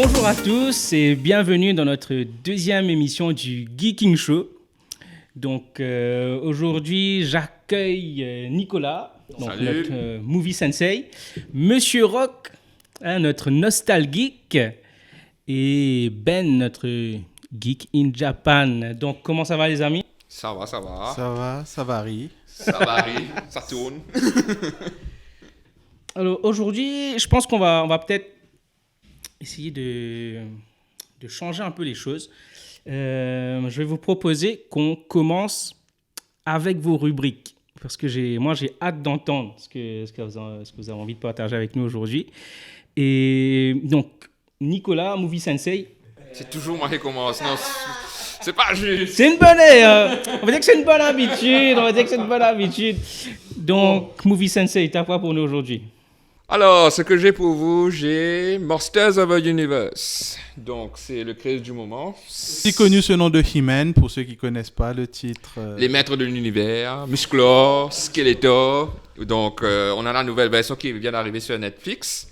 Bonjour à tous et bienvenue dans notre deuxième émission du Geeking Show. Donc aujourd'hui, j'accueille Nicolas, donc notre movie sensei, Monsieur Rock, notre nostalgeek, et Ben, notre geek in Japan. Donc comment ça va les amis? Ça va. Ça varie. Ça varie, ça tourne. Alors aujourd'hui, je pense qu'on va peut-être essayer de changer un peu les choses. Je vais vous proposer qu'on commence avec vos rubriques. Parce que moi, j'ai hâte d'entendre ce que vous avez envie de partager avec nous aujourd'hui. Et donc, Nicolas, Movie Sensei. C'est toujours moi qui commence. Non, c'est pas juste. C'est une bonne... on va dire que c'est une bonne habitude. Donc, Movie Sensei, t'as quoi pour nous aujourd'hui? Alors, ce que j'ai pour vous, j'ai Monsters of the Universe. Donc, c'est le craze du moment. C'est connu ce nom de He-Man, pour ceux qui ne connaissent pas le titre. Les maîtres de l'univers, Musclor, Skeletor. Donc, on a la nouvelle version qui vient d'arriver sur Netflix.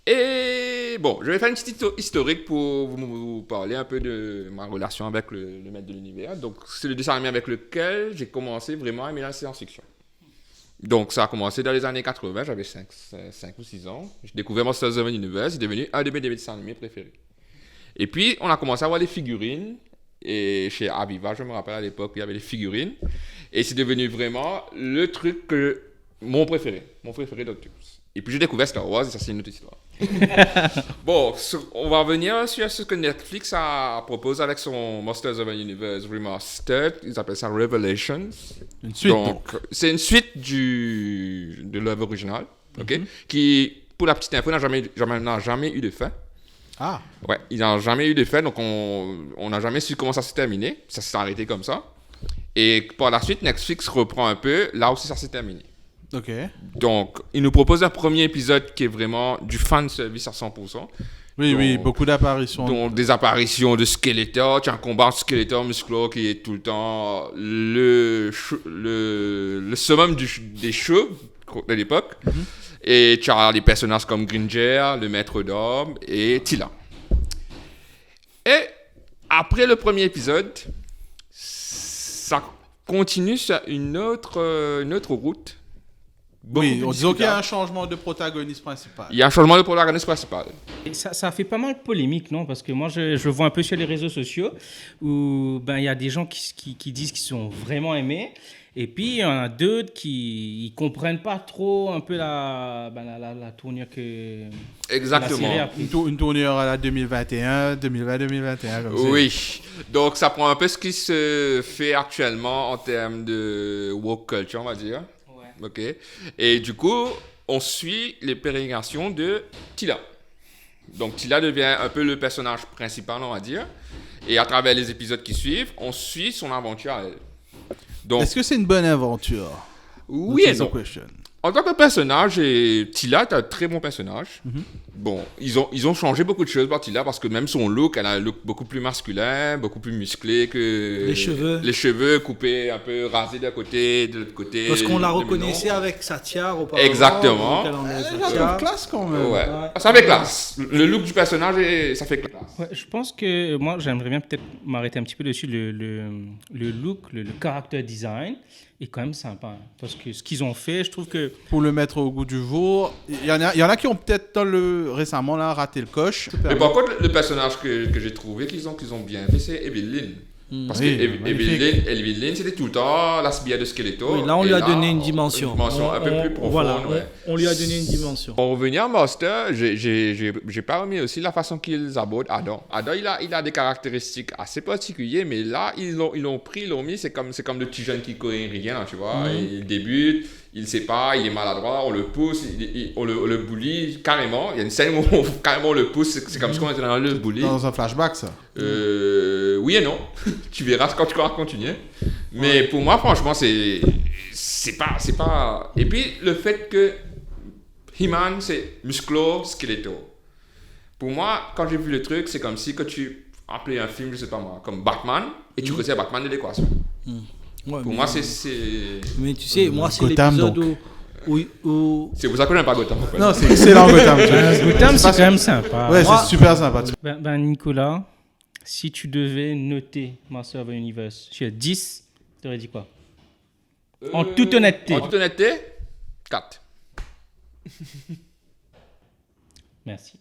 Et bon, je vais faire une petite historique pour vous parler un peu de ma relation avec le maître de l'univers. Donc, c'est le dessin animé avec lequel j'ai commencé vraiment à aimer la science-fiction. Donc, ça a commencé dans les années 80, j'avais 5 ou 6 ans. J'ai découvert Monsters of the Universe, c'est devenu un de mes dessins animés préférés. Et puis, on a commencé à avoir les figurines. Et chez Aviva, je me rappelle à l'époque, il y avait les figurines. Et c'est devenu vraiment le truc mon préféré de tous. Et puis, j'ai découvert Star Wars, et ça, c'est une autre histoire. Bon, on va revenir sur ce que Netflix propose avec son Monsters of the Universe Remastered. Ils appellent ça Revelations. Une suite. Donc, c'est une suite de l'œuvre originale, ok, qui, pour la petite info, n'a jamais eu de fin. Ah. Ouais, il n'a jamais eu de fin, donc on n'a jamais su comment ça s'est terminé. Ça s'est arrêté comme ça. Et par la suite, Netflix reprend un peu là où ça s'est terminé. Ok. Donc, il nous propose un premier épisode qui est vraiment du fan service à 100%. Oui, beaucoup d'apparitions. Donc, des apparitions de Skeletor. Tu as un combat entre Skeletor, Musclor qui est tout le temps le summum des shows de l'époque. Et tu as des personnages comme Gringer, le maître d'armes et Tila. Et après le premier épisode, ça continue sur une autre route. Oui, disons qu'il y a un changement de protagoniste principal. Il y a un changement de protagoniste principal. Et ça fait pas mal de polémique, non? Parce que moi, je vois un peu sur les réseaux sociaux où il y a des gens qui disent qu'ils sont vraiment aimés. Et puis, il y en a d'autres qui ne comprennent pas trop un peu la tournure que Exactement. la série a pris. Une tournure à la 2021, 2020-2021. Comme Oui. Donc, ça prend un peu ce qui se fait actuellement en termes de woke culture, on va dire. Ok. Et du coup, on suit les pérégrinations de Tila. Donc, Tila devient un peu le personnage principal, on va dire. Et à travers les épisodes qui suivent, on suit son aventure à elle. Donc, est-ce que c'est une bonne aventure? Oui et non. En tant que personnage, Tila est un très bon personnage. Bon, ils ont changé beaucoup de choses par Tila parce que même son look, elle a un look beaucoup plus masculin, beaucoup plus musclé que... Les cheveux coupés, un peu rasés d'un côté, de l'autre côté. Parce qu'on la reconnaissait avec Satya auparavant. Exactement. Elle a classe quand même. Ouais. Ça fait classe. Le look du personnage, ça fait classe. Ouais, je pense que moi, j'aimerais bien peut-être m'arrêter un petit peu dessus. Le look, le character design est quand même sympa. Hein, parce que ce qu'ils ont fait, je trouve que... Pour le mettre au goût du jour, il y en a qui ont peut-être récemment là, raté le coche. Mais par contre, le personnage que j'ai trouvé qu'ils ont bien fait, c'est Evelyn. Parce que Evelyn, c'était tout le temps la spia de Skeletor. Oui, là, on lui a donné une dimension. Une dimension un peu plus profonde. Voilà, ouais. on lui a donné une dimension. Pour revenir à Master, j'ai pas remis aussi la façon qu'ils abordent Adam. Adam, il a des caractéristiques assez particulières, mais là, ils l'ont mis, c'est comme le petit jeune qui connaît rien, là, tu vois. Et il débute, il sait pas, il est maladroit, on le pousse, on le bully carrément. Il y a une scène où carrément on le pousse, c'est comme si on était dans le bully. Dans un flashback, ça. Oui et non. Tu verras quand tu vas continuer. Mais pour moi, franchement, c'est pas... Et puis, le fait que He-Man, c'est Musclor, Skeletor. Pour moi, quand j'ai vu le truc, c'est comme si que tu appelais un film, je sais pas moi, comme Batman, et tu retires Batman de l'équation. Ouais, pour moi, c'est... Mais tu sais, moi, c'est l'épisode où... C'est pour ça qu'on n'aime pas Gotham. En fait. Non, c'est excellent, Gotham. Gotham, c'est quand même sympa. Ouais, Moi- c'est super sympa. Nicolas, si tu devais noter Master of the Universe sur 10, tu aurais dit quoi? En toute honnêteté. En toute honnêteté, 4. Merci.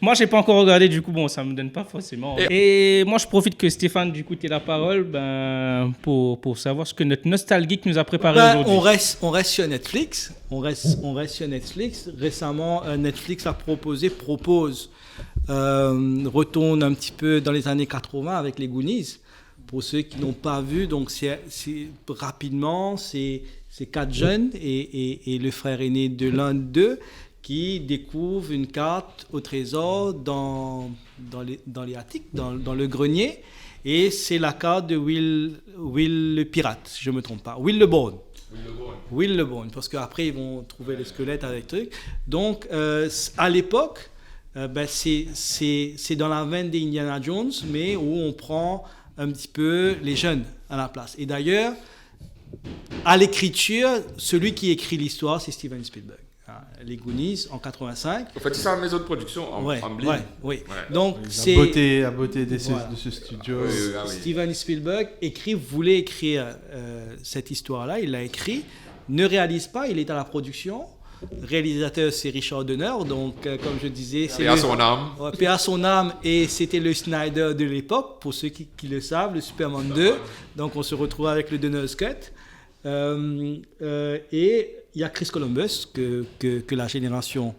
Moi, j'ai pas encore regardé, du coup, bon, ça me donne pas forcément. Et moi, je profite que Stéphane, du coup, t'aies la parole pour savoir ce que notre nostalgique nous a préparé aujourd'hui. On reste sur Netflix. On reste sur Netflix. Récemment, Netflix propose, retourne un petit peu dans les années 80 avec les Goonies. Pour ceux qui n'ont pas vu, donc rapidement, c'est 4 jeunes et le frère aîné de l'un d'eux qui découvre une carte au trésor dans les attiques, dans le grenier. Et c'est la carte de Will le pirate, si je ne me trompe pas. Will le Bone, parce qu'après, ils vont trouver le squelette avec truc. Donc, à l'époque, c'est dans la veine des Indiana Jones, mais où on prend un petit peu les jeunes à la place. Et d'ailleurs, à l'écriture, celui qui écrit l'histoire, c'est Steven Spielberg. Les Goonies en 85. En fait, c'est ça, maison de production en Blim. Oui. Ouais. Donc, c'est La beauté de ce studio. Oui. Steven Spielberg voulait écrire cette histoire-là. Il l'a écrit. Ne réalise pas, il est à la production. Réalisateur, c'est Richard Donner. Donc, comme je disais, c'est Et à son âme. Paix à son âme, et c'était le Snyder de l'époque, pour ceux qui le savent, le Superman 2. Donc on se retrouve avec le Donner's Cut. Et il y a Chris Columbus, que la génération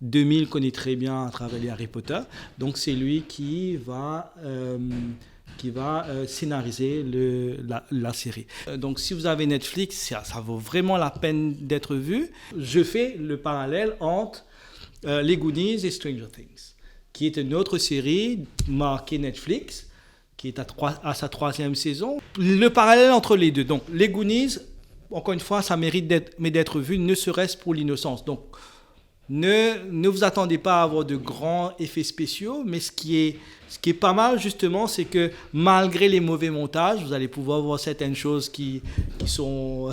2000 connaît très bien à travers les Harry Potter. Donc c'est lui qui va scénariser la série. Donc si vous avez Netflix, ça vaut vraiment la peine d'être vu. Je fais le parallèle entre les Goonies et Stranger Things, qui est une autre série marquée Netflix, qui est à sa 3e saison. Le parallèle entre les deux. Donc les Goonies, encore une fois, ça mérite d'être vu, ne serait-ce pour l'innocence. Donc ne vous attendez pas à avoir de grands effets spéciaux, mais ce qui est pas mal justement, c'est que malgré les mauvais montages, vous allez pouvoir voir certaines choses qui sont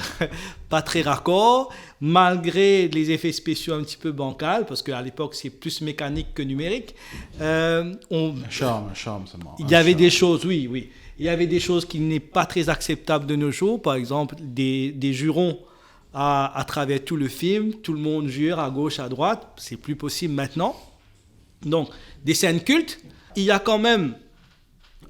pas très raccords, malgré les effets spéciaux un petit peu bancals, parce qu'à l'époque c'est plus mécanique que numérique. Un charme seulement. Il y avait des choses, oui. Il y avait des choses qui n'est pas très acceptables de nos jours, par exemple des jurons à travers tout le film, tout le monde jure à gauche, à droite, c'est plus possible maintenant. Donc, des scènes cultes, il y a quand même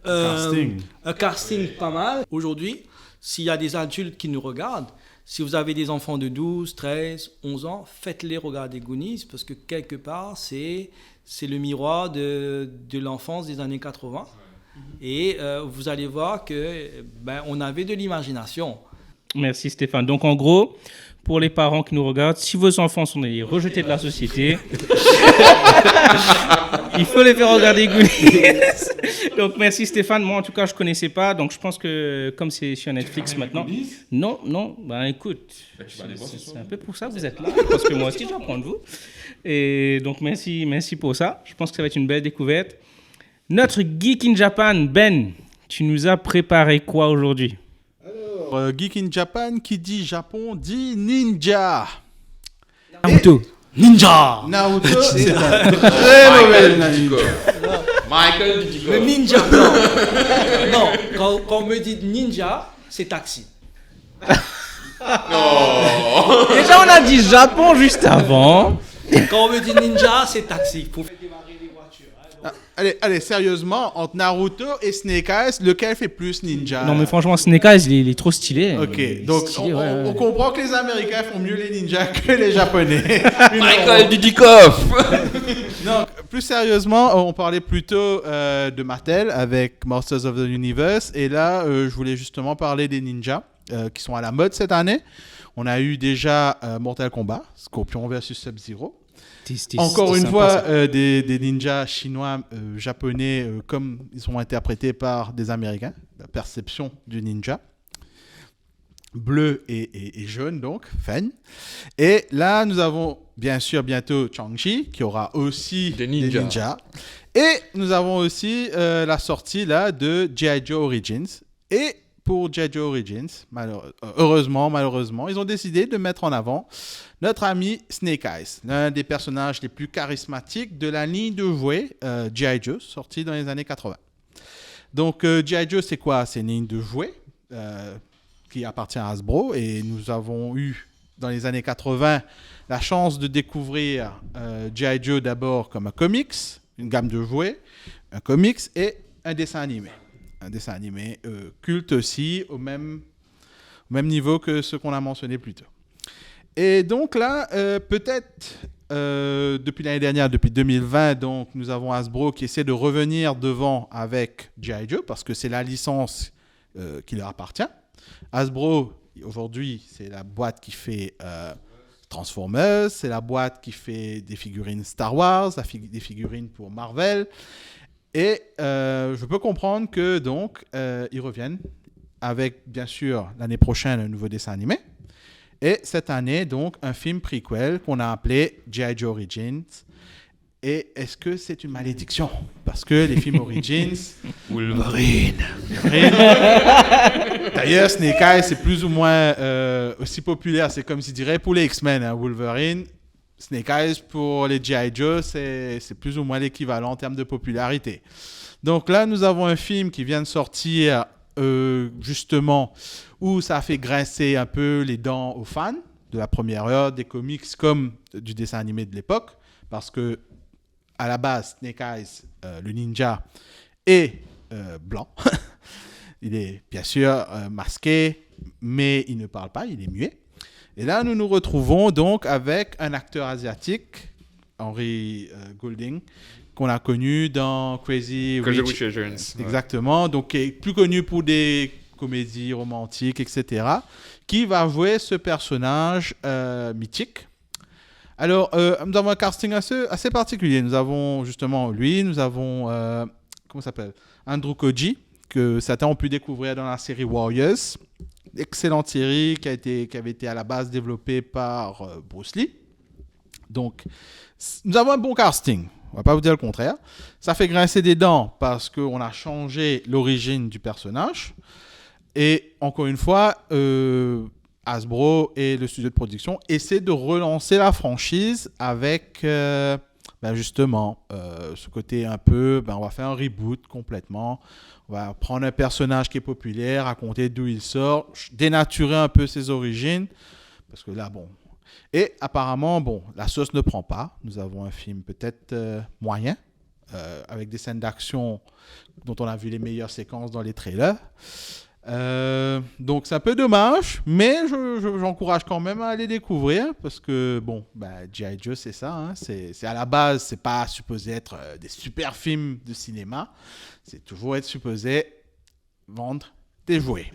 un casting pas mal. Aujourd'hui, s'il y a des adultes qui nous regardent, si vous avez des enfants de 12, 13, 11 ans, faites-les regarder Goonies, parce que quelque part, c'est le miroir de l'enfance des années 80. Et vous allez voir on avait de l'imagination. Merci Stéphane. Donc en gros, pour les parents qui nous regardent, si vos enfants sont des rejetés de la société, il faut les faire regarder Goonies. Donc merci Stéphane. Moi en tout cas je connaissais pas, donc je pense que comme c'est sur Netflix maintenant, non, ben écoute, c'est un peu pour ça que vous êtes là, parce que moi aussi j'apprends de vous. Et donc merci pour ça. Je pense que ça va être une belle découverte. Notre Geek in Japan, Ben, tu nous as préparé quoi aujourd'hui? Geek in Japan, qui dit Japon, dit ninja. Naruto. Ninja. Naruto, c'est un très mauvais ninja. Michael Dudikoff. Le ninja blanc. Non, quand on me dit ninja, c'est taxi. Non. Déjà on a dit Japon juste avant. Quand on me dit ninja, c'est taxi. Pour faire démarrer les voitures. Allez, sérieusement, entre Naruto et Snake Eyes, lequel fait plus ninja? Non mais franchement Snake Eyes il est trop stylé. Ok, donc stylé, on comprend que les Américains font mieux les ninjas que les Japonais. Michael Dudikoff. Non, plus sérieusement, on parlait plutôt de Mattel avec Masters of the Universe. Et là, je voulais justement parler des ninjas qui sont à la mode cette année. On a eu déjà Mortal Kombat, Scorpion versus Sub-Zero. Encore une fois, des ninjas chinois, japonais, comme ils sont interprétés par des Américains. La perception du ninja. Bleu et jaune, donc, Fen. Et là, nous avons bien sûr bientôt Shang-Chi, qui aura aussi des ninjas. Et nous avons aussi la sortie là, de G.I. Joe Origins. Et pour G.I. Joe Origins, malheureusement, ils ont décidé de mettre en avant notre ami Snake Eyes, l'un des personnages les plus charismatiques de la ligne de jouets G.I. Joe, sortie dans les années 80. Donc, G.I. Joe, c'est quoi? C'est une ligne de jouets qui appartient à Hasbro, et nous avons eu, dans les années 80, la chance de découvrir G.I. Joe d'abord comme un comics, une gamme de jouets, un comics et un dessin animé. Un dessin animé culte aussi, au même niveau que ce qu'on a mentionné plus tôt. Et donc là, peut-être depuis l'année dernière, depuis 2020, donc, nous avons Hasbro qui essaie de revenir devant avec G.I. Joe, parce que c'est la licence qui leur appartient. Hasbro, aujourd'hui, c'est la boîte qui fait Transformers, c'est la boîte qui fait des figurines Star Wars, des figurines pour Marvel. Et je peux comprendre que donc ils reviennent avec, bien sûr, l'année prochaine un nouveau dessin animé. Et cette année, donc, un film prequel qu'on a appelé G.I. Joe Origins. Et est-ce que c'est une malédiction? Parce que les films Origins... Wolverine. D'ailleurs, Snake Eyes, c'est plus ou moins aussi populaire. C'est comme si dirait pour les X-Men, hein, Wolverine. Snake Eyes, pour les G.I. Joe, c'est plus ou moins l'équivalent en termes de popularité. Donc là, nous avons un film qui vient de sortir, justement, où ça a fait grincer un peu les dents aux fans de la première heure, des comics comme du dessin animé de l'époque, parce que à la base, Snake Eyes, le ninja, est blanc. Il est bien sûr masqué, mais il ne parle pas, il est muet. Et là, nous nous retrouvons donc avec un acteur asiatique, Henry Golding, qu'on a connu dans Crazy Rich Asians. Exactement, donc qui est plus connu pour des comédies romantiques, etc., qui va jouer ce personnage mythique. Alors, nous avons un casting assez particulier. Nous avons justement lui, nous avons, comment s'appelle, Andrew Koji, que certains ont pu découvrir dans la série Warriors. Excellente série qui avait été à la base développée par Bruce Lee. Donc, nous avons un bon casting. On ne va pas vous dire le contraire. Ça fait grincer des dents parce qu'on a changé l'origine du personnage. Et encore une fois, Hasbro et le studio de production essaient de relancer la franchise avec justement ce côté un peu, on va faire un reboot complètement. On va prendre un personnage qui est populaire, raconter d'où il sort, dénaturer un peu ses origines. Parce que là, bon. Et apparemment, bon, la sauce ne prend pas. Nous avons un film peut-être moyen, avec des scènes d'action dont on a vu les meilleures séquences dans les trailers. Donc c'est un peu dommage, mais j'encourage quand même à aller découvrir parce que bon, G.I. Joe c'est ça, hein, c'est à la base c'est pas supposé être des super films de cinéma, c'est toujours être supposé vendre des jouets.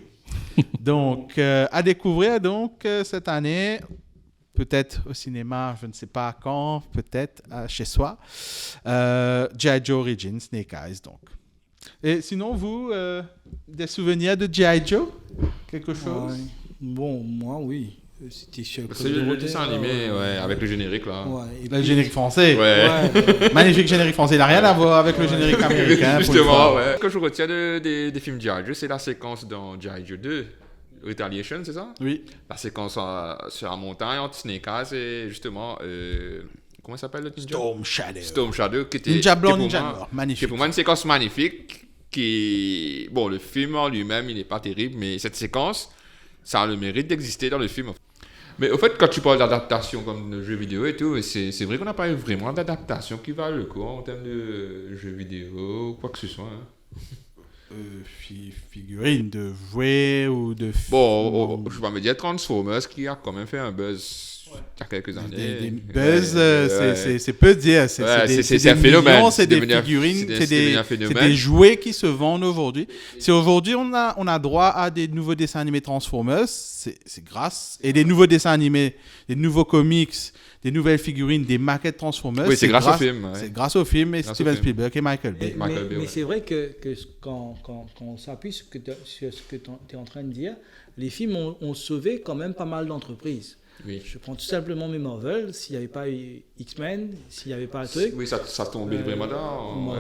Donc à découvrir donc cette année, peut-être au cinéma, je ne sais pas quand, peut-être chez soi, G.I. Joe Origins, Snake Eyes donc. Et sinon, vous, des souvenirs de G.I. Joe? Quelque chose? Bon, moi, oui. C'était c'est le dessin animé, avec le générique, là. Ouais, le générique français. Ouais. Magnifique générique français. Il n'a rien à voir avec le générique américain. Justement, ouais. Ce que je retiens des films G.I. Joe, c'est la séquence dans G.I. Joe 2. Retaliation, c'est ça? Oui. La séquence sur la montagne entre Snake Eyes et justement... comment s'appelle le ninja? Storm Shadow, qui était... Ninja blanc, ninja noir. Magnifique. Qui pour moi une séquence magnifique. Bon, le film en lui-même, il n'est pas terrible, mais cette séquence, ça a le mérite d'exister dans le film. Mais au fait, quand tu parles d'adaptation comme de jeux vidéo et tout, c'est vrai qu'on n'a pas eu vraiment d'adaptation qui va le coup en termes de jeux vidéo ou quoi que ce soit. Hein. Figurines de jouets ou de... Bon, je vais me dire Transformers qui a quand même fait un buzz il y a quelques années. Des buzz, c'est peu dire. C'est un phénomène. C'est des figurines, c'est des jouets qui se vendent aujourd'hui. Si aujourd'hui on a droit à des nouveaux dessins animés Transformers, c'est grâce. Et des nouveaux dessins animés, des nouveaux comics, des nouvelles figurines, des maquettes Transformers. Oui, c'est grâce au film. Ouais. C'est grâce au film et Steven Spielberg et Michael Bay. Mais c'est vrai que quand on s'appuie sur ce que tu es en train de dire, les films ont sauvé quand même pas mal d'entreprises. Oui. Je prends tout simplement mes Marvel. S'il n'y avait pas eu X-Men, s'il n'y avait pas un truc... Oui, ça tombait vraiment dans...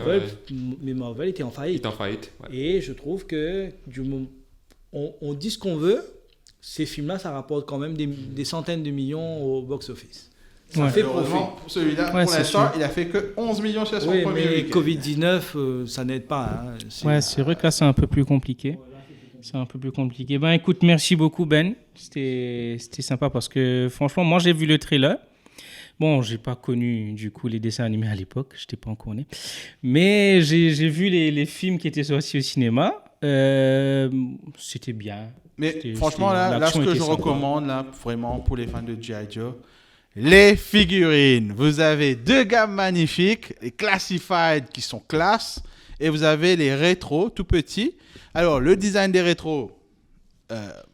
Mes Marvel étaient en faillite. Ouais. Et je trouve que on dit ce qu'on veut, ces films-là, ça rapporte quand même des centaines de millions au box-office. Ça fait profit. Pour celui-là, Ouais, pour c'est l'instant, sûr. il a fait que 11 millions sur son Oui, premier mais week-end. Covid-19, ça n'aide pas. Hein. C'est vrai que là, c'est un peu plus compliqué. C'est un peu plus compliqué. Ben, écoute, merci beaucoup, Ben. C'était sympa parce que, franchement, moi, j'ai vu le trailer. Bon, j'ai pas connu, du coup, les dessins animés à l'époque. Je n'étais pas encore né. Mais j'ai vu les films qui étaient sortis au cinéma. C'était bien. Mais C'était- franchement, c'était- là, ce l'action que était je sympa. recommande, là, vraiment, pour les fans de G.I. Joe, les figurines. Vous avez 2 gammes magnifiques, les classified qui sont classe, et vous avez les rétros tout petits. Alors, le design des rétros,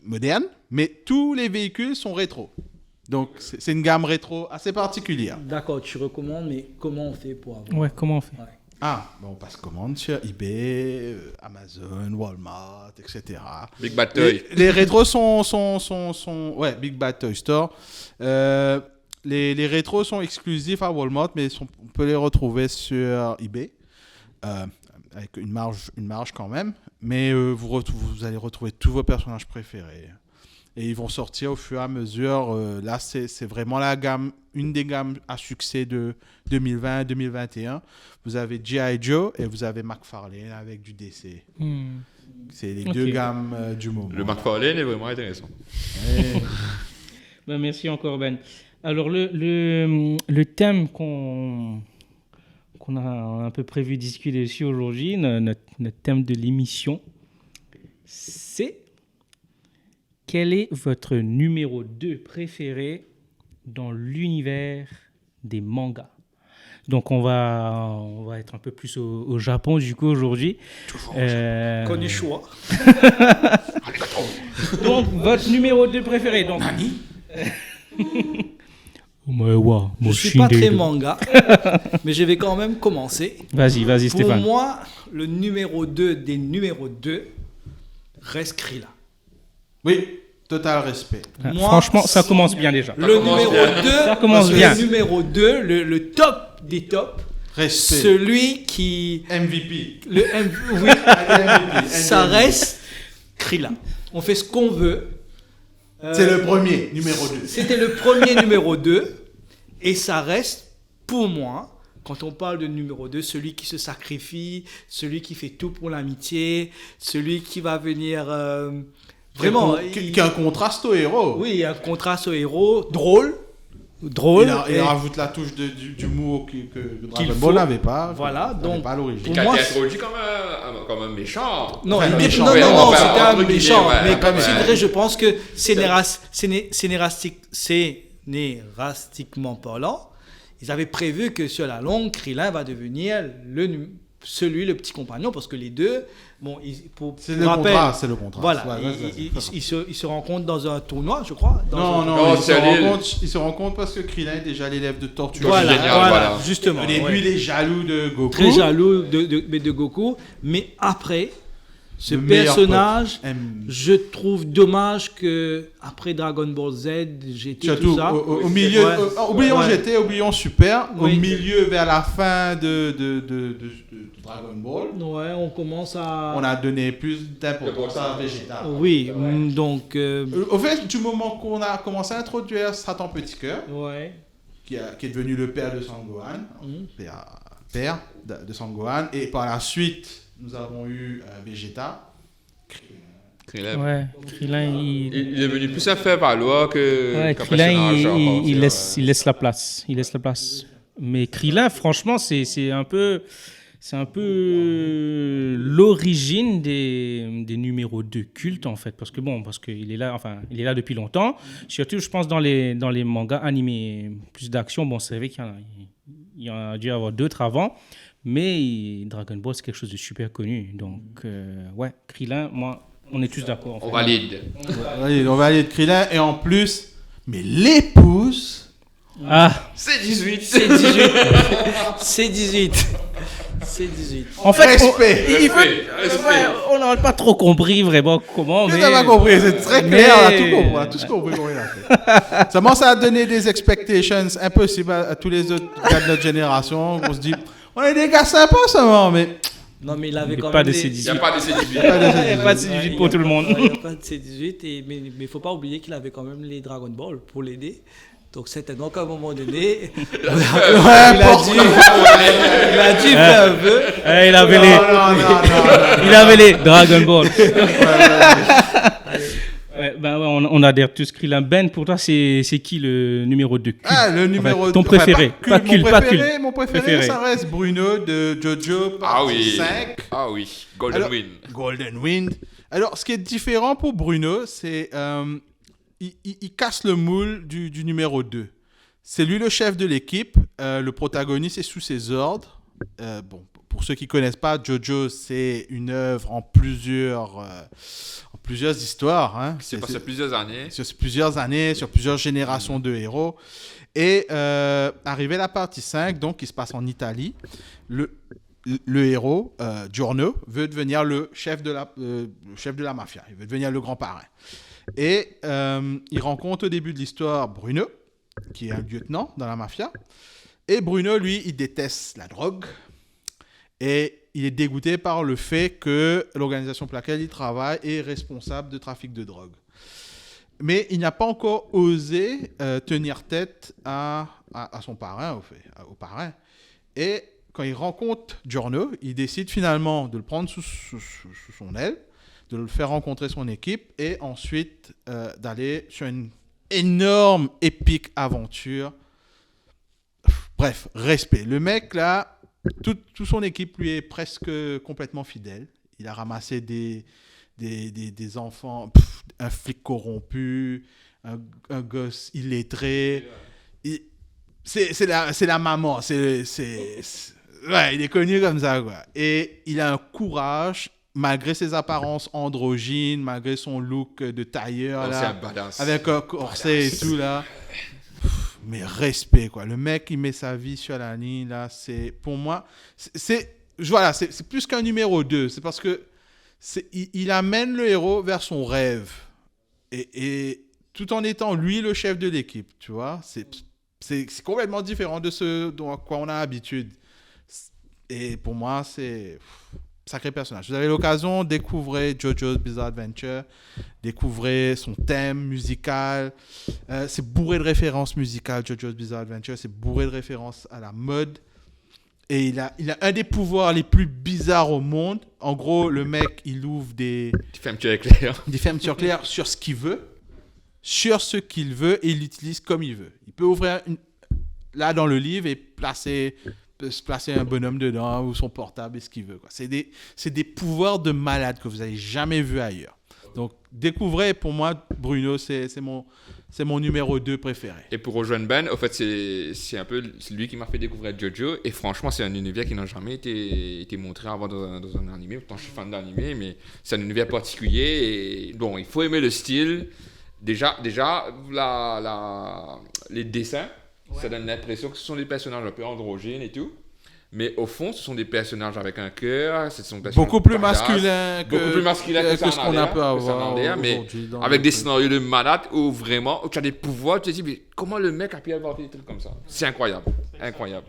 moderne, mais tous les véhicules sont rétro. Donc, c'est une gamme rétro assez particulière. D'accord, tu recommandes, mais comment on fait pour avoir Ouais, comment on fait? Ouais. Ah, bon, on passe commande sur eBay, Amazon, Walmart, etc. Big Bad Toy. Les rétros sont ouais, Big Bad Toy Store. Les rétros sont exclusifs à Walmart, mais on peut les retrouver sur eBay avec une marge quand même. Mais vous allez retrouver tous vos personnages préférés. Et ils vont sortir au fur et à mesure. Là, c'est vraiment une des gammes à succès de 2020-2021. Vous avez G.I. Joe et vous avez McFarlane avec du DC. C'est les deux Ok. gammes du moment. Le McFarlane est vraiment intéressant. Ouais. Ben, merci encore, Ben. Alors, le thème qu'on a un peu prévu discuter dessus aujourd'hui, notre thème de l'émission, c'est quel est votre numéro 2 préféré dans l'univers des mangas? Donc, on va être un peu plus au Japon, du coup, aujourd'hui. Konnichiwa. Donc, votre numéro 2 préféré. Donc, Je ne suis pas très manga, mais je vais quand même commencer. Vas-y, Pour Stéphane. moi, le numéro 2 des numéros 2 reste Krillin. Oui, total respect. Ah, Moi, franchement, ça commence bien déjà. Le numéro 2, Ça commence bien. le numéro 2, le top des tops, Respect. celui qui... MVP. Oui, ça reste Krillin. On fait ce qu'on veut. C'est le premier, numéro 2. C'était le premier numéro 2 et ça reste, pour moi, quand on parle de numéro 2, celui qui se sacrifie, celui qui fait tout pour l'amitié, celui qui va venir vraiment... Qui a un contraste au héros. Oui, il y a un contraste au héros, drôle. Il et- rajoute la touche d'humour que Dragon faut. Ball n'avait pas. Voilà, n'avait donc, pas à l'origine. pour Qui a moi, été introduit comme un méchant. Non, Enfin, il était- méchant. non, Ouais, non, on non, va- c'était un entre méchant. guillemets, ouais, Mais ouais, comme ouais. je dirais, je pense que scénaristiquement parlant, ils avaient prévu que sur la longue, Krillin va devenir le petit compagnon, parce que les deux, bon, C'est pour le rappel, contraste, c'est le contraste. voilà, Ouais, ouais, ils se rencontrent dans un tournoi, je crois. Non, Non, il c'est à l'île. se rend compte parce que Krillin est déjà l'élève de Tortue. Voilà, génial, voilà, voilà. justement. Au début, ouais. il est jaloux de Goku. Très jaloux de Goku, mais après, ce Le meilleur personnage, pote. je trouve dommage que après Dragon Ball Z, GT, Surtout tout ça, au milieu, Ouais. oublions Ouais. GT, oublions Super, Oui. au milieu, vers la fin de Dragon Ball, ouais, on commence à... on a donné plus d'importance à Vegeta. Oui, donc... Au fait, du moment qu'on a commencé à introduire Satan Petit Cœur, ouais. qui est devenu le père de Sangohan, père de Sangohan, et par la suite, nous avons eu Vegeta. Krillin. Ouais, Krillin, Il est venu plus à faire valoir ouais, qu'un Krillin, personnage à part il entière, laisse la place. Il laisse la place. Mais Krillin, franchement, c'est un peu l'origine des numéros 2 cultes, en fait. Parce qu'il est là, enfin, il est là depuis longtemps. Surtout, je pense, dans les mangas animés plus d'action. Bon, c'est vrai qu'il y en a dû y avoir d'autres avant. Mais Dragon Ball, c'est quelque chose de super connu. Donc, ouais, Krillin, moi, on est tous d'accord. en fait. On valide. On va aller de Krillin, et en plus, mais l'épouse... Ah, C'est 18. C'est 18. C'est 18. C'est 18. en fait, Respect. Respect. on n'a pas trop compris vraiment comment. Tu Mais... n'as pas compris, c'est très mais- clair, on a tout compris, on a tous compris comment il a fait. Ça commence à donner des expectations impossibles à tous les autres gars de notre génération. On se dit, on est des gars sympas seulement, mais Non, mais il avait quand Pas même de Il n'y C18. a pas de C18. Il n'y a pas de C18 pour tout le monde. Il n'y a pas de C18, mais il ne faut pas oublier qu'il avait quand même les Dragon Ball pour l'aider. Donc certainement qu'à un moment donné, il a dû faire un peu. Il avait les Dragon Ball. On adhère tous. Krillin, Ben, pour toi, c'est qui le numéro 2? Le numéro ton préféré. Pas Cul, Pas mon préféré, ça reste Bruno de Jojo, partie 5. Ah oui, Golden Wind. Golden Wind. Alors, ce qui est différent pour Bruno, c'est il casse le moule du numéro 2. C'est lui le chef de l'équipe. Le protagoniste est sous ses ordres. Pour ceux qui ne connaissent pas, Jojo, c'est une œuvre en plusieurs histoires. Hein. C'est passé plusieurs années. Sur plusieurs années, sur plusieurs générations de héros. Et arrivé à la partie 5, donc, qui se passe en Italie, le héros, Giorno, veut devenir le chef de la mafia. Il veut devenir le grand parrain. Et il rencontre au début de l'histoire Bruno, qui est un lieutenant dans la mafia. Et Bruno, lui, il déteste la drogue. Et il est dégoûté par le fait que l'organisation pour laquelle il travaille est responsable de trafic de drogue. Mais il n'a pas encore osé tenir tête à son parrain, au parrain. Et quand il rencontre Giorno, il décide finalement de le prendre sous son aile, de le faire rencontrer son équipe et ensuite d'aller sur une énorme, épique aventure. Bref, respect. Le mec, là, toute son équipe lui est presque complètement fidèle. Il a ramassé des enfants, un flic corrompu, un gosse illettré. C'est la maman. Ouais, il est connu comme ça, quoi. Et il a un courage, malgré ses apparences androgynes, malgré son look de tailleur, là, avec un corset et tout, là. Mais respect, quoi. Le mec, il met sa vie sur la ligne, là. Pour moi, c'est plus qu'un numéro 2. C'est parce que il amène le héros vers son rêve. Et tout en étant, lui, le chef de l'équipe, tu vois. C'est complètement différent de ce à quoi on a l'habitude. Et pour moi, c'est sacré personnage. Vous avez l'occasion, découvrez JoJo's Bizarre Adventure, découvrez son thème musical. C'est bourré de références musicales, JoJo's Bizarre Adventure. C'est bourré de références à la mode. Et il a un des pouvoirs les plus bizarres au monde. En gros, le mec, il ouvre des fermetures éclair. Des fermetures éclair sur ce qu'il veut. Et il l'utilise comme il veut. Il peut ouvrir là dans le livre et se placer un bonhomme dedans ou son portable et ce qu'il veut, quoi. C'est des pouvoirs de malade que vous n'avez jamais vu ailleurs. Donc, découvrez, pour moi, Bruno, c'est mon numéro 2 préféré. Et pour rejoindre Ben, au fait, c'est un peu lui qui m'a fait découvrir JoJo. Et franchement, c'est un univers qui n'a jamais été montré avant dans un animé. Pourtant, je suis fan d'animé, mais c'est un univers particulier. Et bon, il faut aimer le style. Déjà les dessins, ça donne l'impression que ce sont des personnages un peu androgynes et tout. Mais au fond, ce sont des personnages avec un cœur. Beaucoup plus masculins que ce qu'on a pu avoir mais avec des scénarios de malade où vraiment, où tu as des pouvoirs, tu te dis, mais comment le mec a pu avoir des trucs comme ça? C'est incroyable. Incroyable.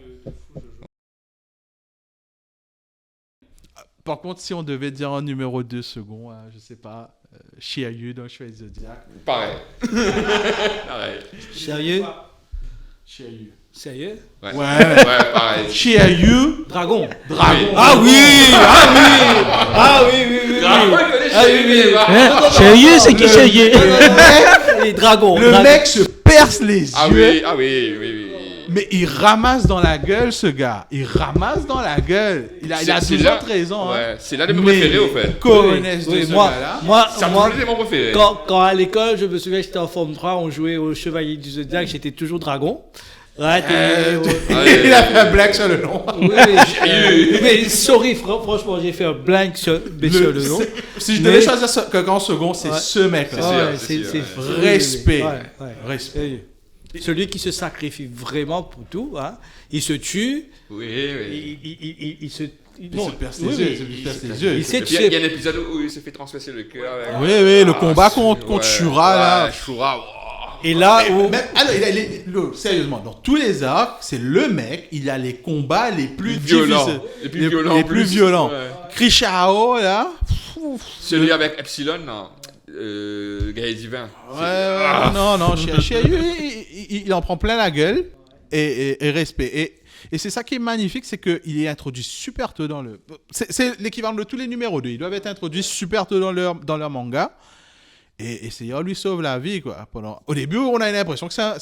Par contre, si on devait dire un numéro 2 second, je sais pas, Shiryu dans Chevalier Zodiac. Pareil. Sérieux? Shiryu. Sérieux? Ouais, pareil. Shiryu. Dragon. Oui. Ah oui. Sérieux, c'est qui sérieux? Dragon. Le mec se perce les yeux. Ah oui. Mais il ramasse dans la gueule, ce gars. Il ramasse dans la gueule. Il a toujours 13 ans. Ouais, c'est l'un de mes préférés, au fait. Connaissent de ce gars-là. Moi, c'est mon préféré. Quand à l'école, je me souviens, j'étais en forme 3, on jouait au Chevalier du Zodiac, j'étais toujours dragon. Ouais, il a fait un blague sur le nom. Oui, mais sorry, franchement, j'ai fait un blank sur le nom. Si je devais choisir quelqu'un en second, c'est ce mec-là. C'est respect. Respect. Celui qui se sacrifie vraiment pour tout, hein. Il se tue. Oui. Il se perce les yeux. Il y a un épisode où il se fait transpercer le cœur. Oui, le combat contre Shura, là. Shura, Et là où... Alors, sérieusement, dans tous les arcs, c'est le mec, il a les combats les plus Violents. difficiles. Les plus violents. Les plus violents. Ouais. Krishao, là. Celui avec Epsilon, non. Guerrier divin. Non, Chiayu, il en prend plein la gueule et respect. Et c'est ça qui est magnifique, c'est qu'il est introduit super tôt dans le... C'est l'équivalent de tous les numéros 2. Ils doivent être introduits super tôt dans leur manga. Et Seiya lui sauve la vie, quoi. Au début, on a l'impression que c'est un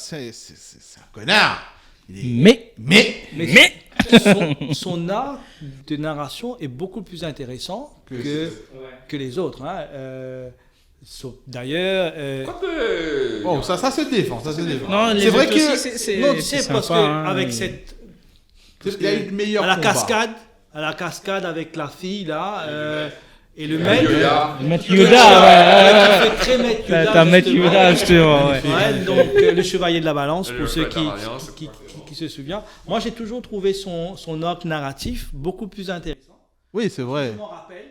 connard. Mais son art de narration est beaucoup plus intéressant que les autres. Hein. D'ailleurs... Bon, ça se défend. non, c'est vrai que... Non, tu sais, parce qu'avec cette... Il y a eu de meilleurs à combats. la cascade avec la fille, là... et le Maître Yoda. Maître Yoda, ouais. Très Maître Yoda. T'as Maître Yoda, justement, ouais. Ouais, donc, le chevalier de la balance, Le pour ceux chevalier de la balance. qui se souviennent. Moi, j'ai toujours trouvé son arc narratif beaucoup plus intéressant. Oui, c'est vrai. Je m'en rappelle.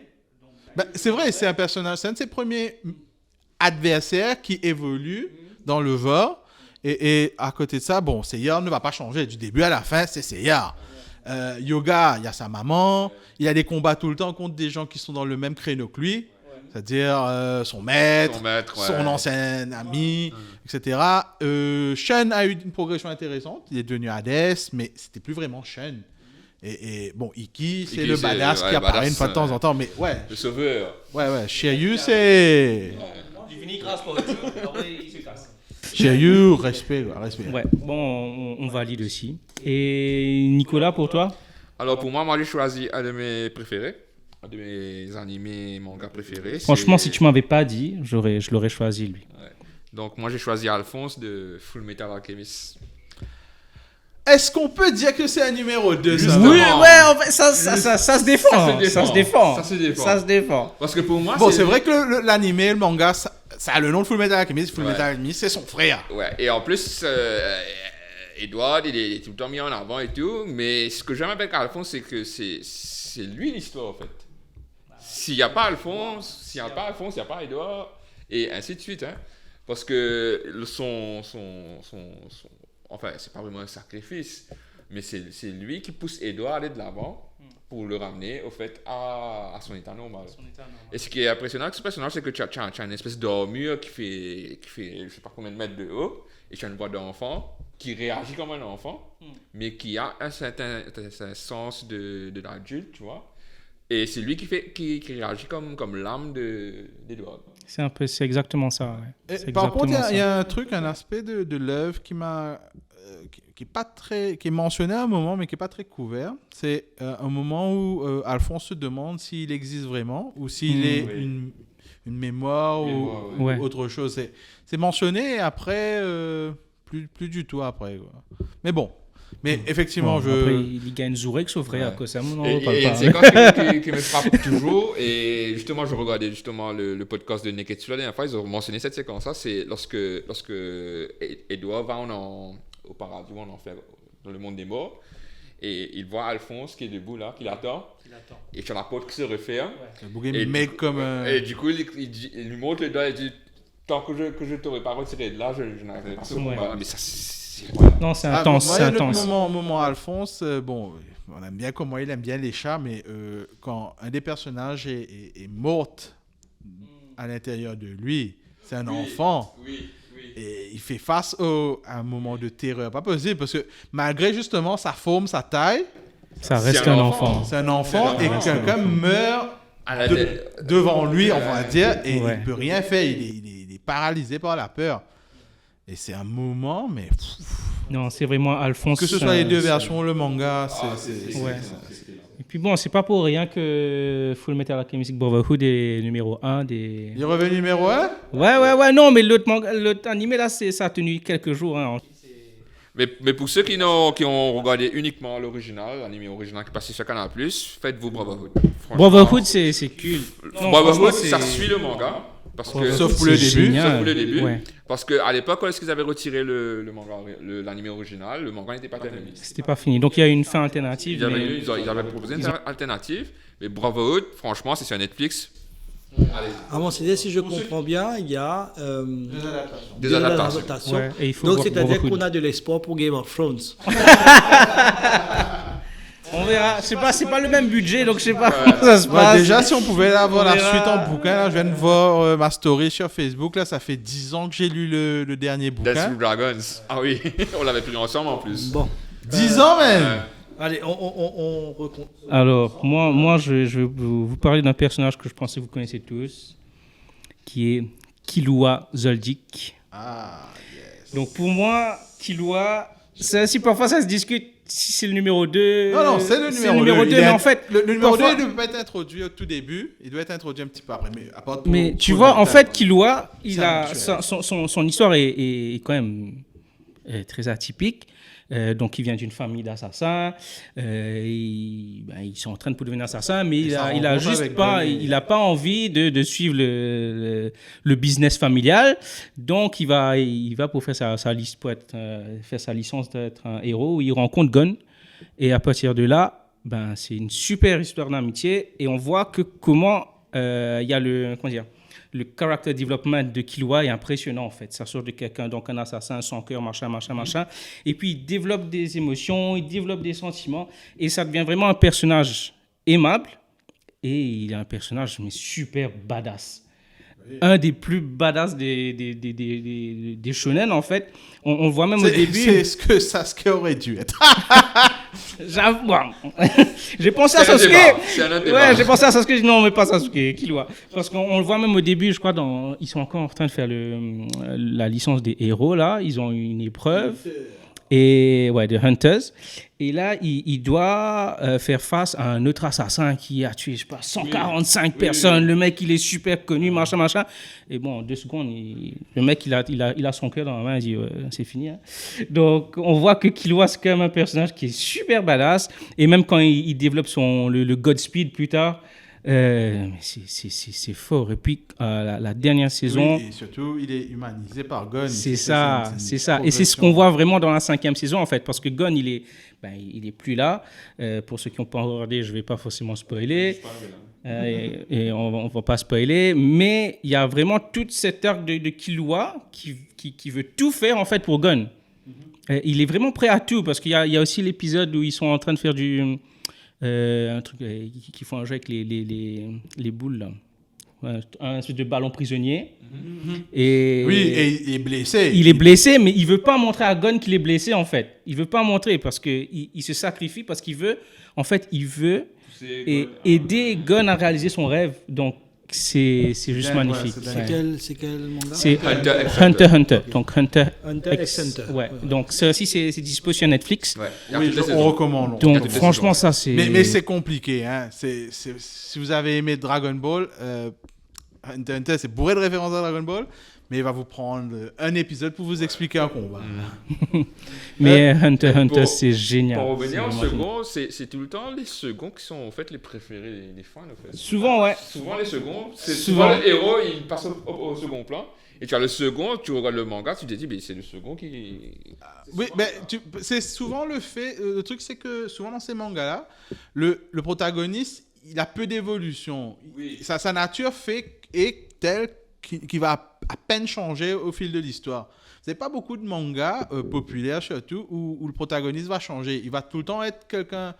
C'est vrai, c'est un personnage, c'est un de ses premiers adversaires qui évolue dans le genre. Et à côté de ça, bon, Seiya ne va pas changer. Du début à la fin, c'est Seiya. Yoga, il y a sa maman. Il y a des combats tout le temps contre des gens qui sont dans le même créneau que lui. C'est-à-dire son maître, son ancien ami, etc. Shun a eu une progression intéressante. Il est devenu Hades, mais c'était plus vraiment Shun. Et bon, Iki, c'est le badass qui apparaît une fois de temps en temps. Mais ouais. Le sauveur. Ouais. Shiryu, c'est... Il finit grâce pour eux. Après, il se casse. Shiryu, respect. Ouais, bon, on valide aussi. Et Nicolas, pour toi? Alors pour moi, j'ai choisi un de mes préférés, un de mes animés mangas préférés. Franchement, si tu m'avais pas dit, je l'aurais choisi lui. Ouais. Donc moi j'ai choisi Alphonse de Full Metal Alchemist. Est-ce qu'on peut dire que c'est un numéro 2 ça? Oui, ouais, en fait, ça se défend. Ça se défend. Parce que pour moi, bon, c'est vrai que l'animé, le manga, ça a le nom de Full Metal Alchemist. Full Metal Alchemist, c'est son frère. Ouais, et en plus, Edward, il est tout le temps mis en avant et tout. Mais ce que j'aime avec Alphonse, c'est que c'est lui l'histoire, en fait. S'il n'y a pas Alphonse, il n'y a pas Edward, et ainsi de suite. Hein. Parce que enfin, c'est pas vraiment un sacrifice, mais c'est lui qui pousse Edward à aller de l'avant pour le ramener, au fait, à son état normal. Et ce qui est impressionnant avec ce personnage, c'est que tu as une espèce d'armure qui fait je sais pas combien de mètres de haut, et tu as une voix d'enfant qui réagit comme un enfant, mais qui a un certain sens de l'adulte, tu vois. Et c'est lui qui réagit comme l'âme d'Edward. C'est exactement ça. Ouais. Par contre, il y a un aspect de l'œuvre qui est mentionné à un moment, mais qui n'est pas très couvert. C'est un moment où Alphonse se demande s'il existe vraiment ou s'il est une mémoire ou autre chose. C'est mentionné et après, plus du tout après. Quoi. Mais bon. Mais effectivement, après, il gagne Zurek, sauf frère, à cause de ça, on n'en reparle pas. C'est quoi qui me frappe toujours. Et justement, je regardais le podcast de Neketsu la dernière fois, ils ont mentionné cette séquence-là. C'est lorsque Edouard va au paradis, en enfer, dans le monde des morts. Et il voit Alphonse qui est debout là, qui l'attend. Et sur la porte qui se referme. Et mec comme. Et du coup, il lui montre le doigt et dit tant que je t'aurais pas retiré de là, je n'arriverai pas. Mais ça, non, c'est intense. Moi, le moment Alphonse, bon, on aime bien comment il aime bien les chats, mais quand un des personnages est mort à l'intérieur de lui, c'est un enfant. Et il fait face à un moment de terreur pas possible, parce que malgré justement sa forme, sa taille, ça reste un enfant. C'est un enfant et quelqu'un meurt devant lui, on va dire, et il ne peut rien faire. Il est paralysé par la peur. Et c'est un moment, mais... Non, c'est vraiment Alphonse... Que ce soit les deux versions, le manga, ouais. Et puis bon, c'est pas pour rien que Full Metal Alchemist Brotherhood est numéro 1 des... Il est revenu numéro 1 ? Ouais, non, mais l'autre animé, là, ça a tenu quelques jours. Hein. Mais pour ceux qui ont regardé uniquement l'original, l'anime original qui est passé sur Canal+, faites-vous Brotherhood. Brotherhood, c'est cool. Brotherhood, ça suit le manga. Sauf pour le début. Ouais. Parce qu'à l'époque, quand est-ce qu'ils avaient retiré l'anime original, le manga n'était pas terminé. C'était pas fini. Donc il y a une fin alternative. Ils avaient proposé une fin alternative. Mais Brotherhood, franchement, c'est sur Netflix. Allez. Avant CD, si je comprends bien, il y a Des adaptations. Ouais, et il faut Donc, voir c'est-à-dire beaucoup qu'on a de l'espoir pour Game of Thrones. On verra. C'est pas le même budget, donc je sais pas comment ça se Ouais, passe. déjà, si on pouvait avoir On la verra. suite en bouquin, là, je viens de voir ma story sur Facebook. Là, ça fait 10 ans que j'ai lu le dernier Dance bouquin. with Dragons. Ah oui, on l'avait pris ensemble en plus. Bon, 10 ans même. allez, on recompte. Alors, moi je vais vous parler d'un personnage que je pense que vous connaissez tous, qui est Killua Zoldyck. Ah, yes. Donc, pour moi, Killua, ça aussi, parfois, ça se discute si c'est le numéro 2. Non, c'est le numéro 2. Mais en fait, le numéro 2, parfois- il ne peut pas être introduit au tout début. Il doit être introduit un petit peu après. Mais tu vois, en fait, Killua, C'est habituel. son histoire est quand même très atypique. Donc, il vient d'une famille d'assassins. Ils sont en train de devenir assassins, mais il a juste pas, il a pas envie de suivre le business familial. Donc, il va pour faire sa liste, faire sa licence d'être un héros. Il rencontre Gon. Et à partir de là, c'est une super histoire d'amitié. Et on voit que comment il y a le character development de Killua est impressionnant en fait. Ça sort de quelqu'un, donc un assassin sans cœur, machin. Et puis il développe des émotions, il développe des sentiments, et ça devient vraiment un personnage aimable. Et il est un personnage mais super badass. Un des plus badass des shonen en fait. On le voit même au début. C'est ce que Sasuke aurait dû être. J'avoue. Bon. J'ai pensé à C'est un Sasuke. débat, c'est un autre débat. Ouais, j'ai pensé à Sasuke. Non, mais pas Sasuke. Killua. Parce qu'on le voit même au début, je crois, ils sont encore en train de faire la licence des héros, là. Ils ont une épreuve. Et ouais, de Hunters. Et là, il doit faire face à un autre assassin qui a tué, je sais pas, 145 personnes. Le mec, il est super connu, machin. Et bon, en 2 secondes, le mec, il a son cœur dans la main, il dit, c'est fini. Hein. Donc, on voit que Killua, c'est quand même un personnage qui est super badass. Et même quand il développe le Godspeed plus tard, c'est fort. Et puis, la dernière saison... Oui, et surtout, il est humanisé par Gon. C'est ça. Et c'est ce qu'on voit vraiment dans la 5e saison, en fait, parce que Gon, il est plus là. Pour ceux qui n'ont pas regardé, je ne vais pas forcément spoiler. Et on ne va pas spoiler. Mais il y a vraiment toute cette arc de Killua qui veut tout faire, en fait, pour Gon. Il est vraiment prêt à tout, parce qu'il y a aussi l'épisode où ils sont en train de faire un truc qui font un jeu avec les boules, là. Ouais, un espèce de ballon prisonnier. Et Oui, et il est blessé. il est blessé, mais il veut pas montrer à Gon qu'il est blessé, en fait. Il veut pas montrer parce qu'il se sacrifie, parce qu'il veut, en fait, aider Gon à réaliser son rêve. Donc, c'est juste Ouais, magnifique. c'est Ouais. C'est quel manga? C'est Hunter. Donc, Hunter x Hunter. Ouais. Donc, ça aussi, c'est dispo sur Netflix. Ouais. Il y a Oui, toutes les on saisons. recommande. Il y a Donc, toutes les franchement, saisons. ça, c'est... Mais c'est compliqué. Hein. Si vous avez aimé Dragon Ball, Hunter x Hunter, c'est bourré de références à Dragon Ball, mais il va vous prendre un épisode pour vous expliquer un combat. Mais Hunter x pour- Hunter, c'est génial. Pour revenir C'est en vraiment génial. second, c'est tout le temps les seconds qui sont en fait les préférés des fans. En fait. Souvent, ouais. Souvent les seconds, c'est Souvent. souvent le héros, il passe au second plan. Et tu as le second, tu regardes le manga, tu te dis, mais c'est le second qui. Oui, mais c'est souvent le fait. Le truc, c'est que souvent dans ces mangas-là, le protagoniste, il a peu d'évolution. Oui. Sa nature est telle qu'il va à peine changer au fil de l'histoire. C'est pas beaucoup de mangas populaires surtout où le protagoniste va changer. Il va tout le temps être quelqu'un.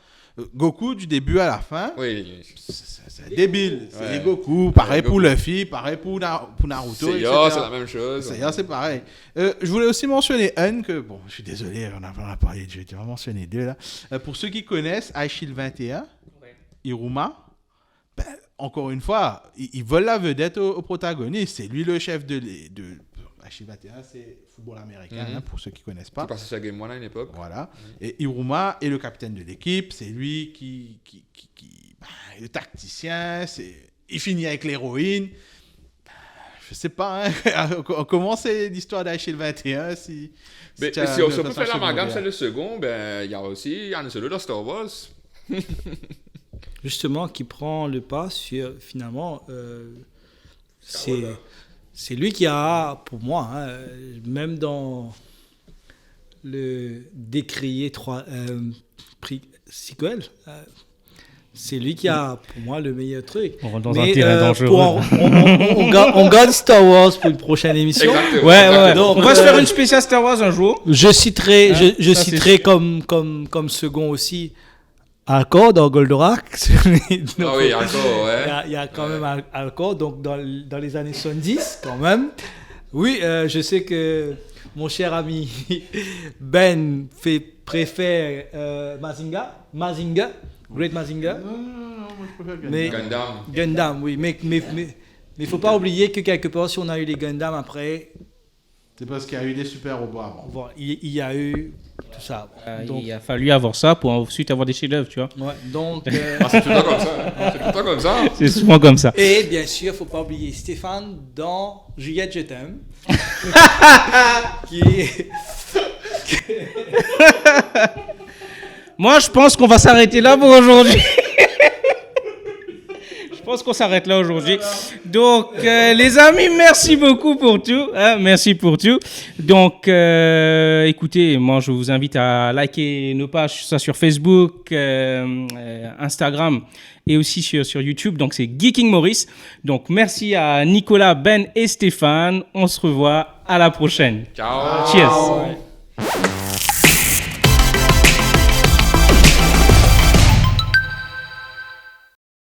Goku du début à la fin. Oui. C'est débile. C'est Ouais. Goku. Pareil Ouais, pour Goku. Luffy. Pareil pour Naruto. C'est etc. c'est la même chose. C'est pareil. Je voulais aussi mentionner un que, bon, je suis désolé, on a parlé de jeu, tu vas mentionner 2 là. Pour ceux qui connaissent Aishil 21, Iruma, encore une fois, ils veulent la vedette au protagoniste. C'est lui le chef de Aishil 21, c'est football américain, Mhm. pour ceux qui ne connaissent Tu pas. passais sur Game One à une époque. Voilà. Et Iruma est le capitaine de l'équipe. C'est lui qui le tacticien. Il finit avec l'héroïne. Je sais pas, hein, comment c'est l'histoire d'Aishil 21 Mais tu as si on une peut façon faire l'amalgame, secondaire. c'est le second, il y a aussi Han Solo dans Star Wars. Justement, qui prend le pas sur, finalement, c'est lui qui a, pour moi, hein, même dans le décrié sequel, C'est lui qui a, pour moi, le meilleur truc. On rentre dans un terrain dangereux. On garde Star Wars pour une prochaine émission. Exactement. Ouais. Donc, On va se faire une spéciale Star Wars un jour. Je citerai, Hein, je ça, c'est citerai sûr. comme second aussi Alcor dans Goldorak. Ah oui, encore, ouais. Il y a quand même Alcor, donc dans les années 70 quand même. Oui, je sais que mon cher ami Ben préfère Mazinger, Great Mazinger. Non, moi je préfère Mais Gundam, oui. Mais il faut pas oublier que quelque part, si on a eu les Gundam après, C'est parce qu'il y a eu des super robots avant. bon, il y a eu tout ça. Donc, Il a fallu avoir ça pour ensuite avoir des chefs-d'œuvre, tu vois. ouais, donc Ah, c'est tout le temps comme ça. Hein. C'est tout le temps comme ça. C'est souvent comme ça. et bien sûr, faut pas oublier Stéphane dans Juliette, je t'aime. Moi, je pense qu'on va s'arrêter là pour aujourd'hui. Je pense qu'on s'arrête là aujourd'hui. Donc, les amis, merci beaucoup pour tout. Hein, merci pour tout. Donc, écoutez, moi, je vous invite à liker nos pages, ça sur Facebook, Instagram et aussi sur YouTube. Donc, c'est Geeking Maurice. Donc, merci à Nicolas, Ben et Stéphane. On se revoit à la prochaine. Ciao. Cheers.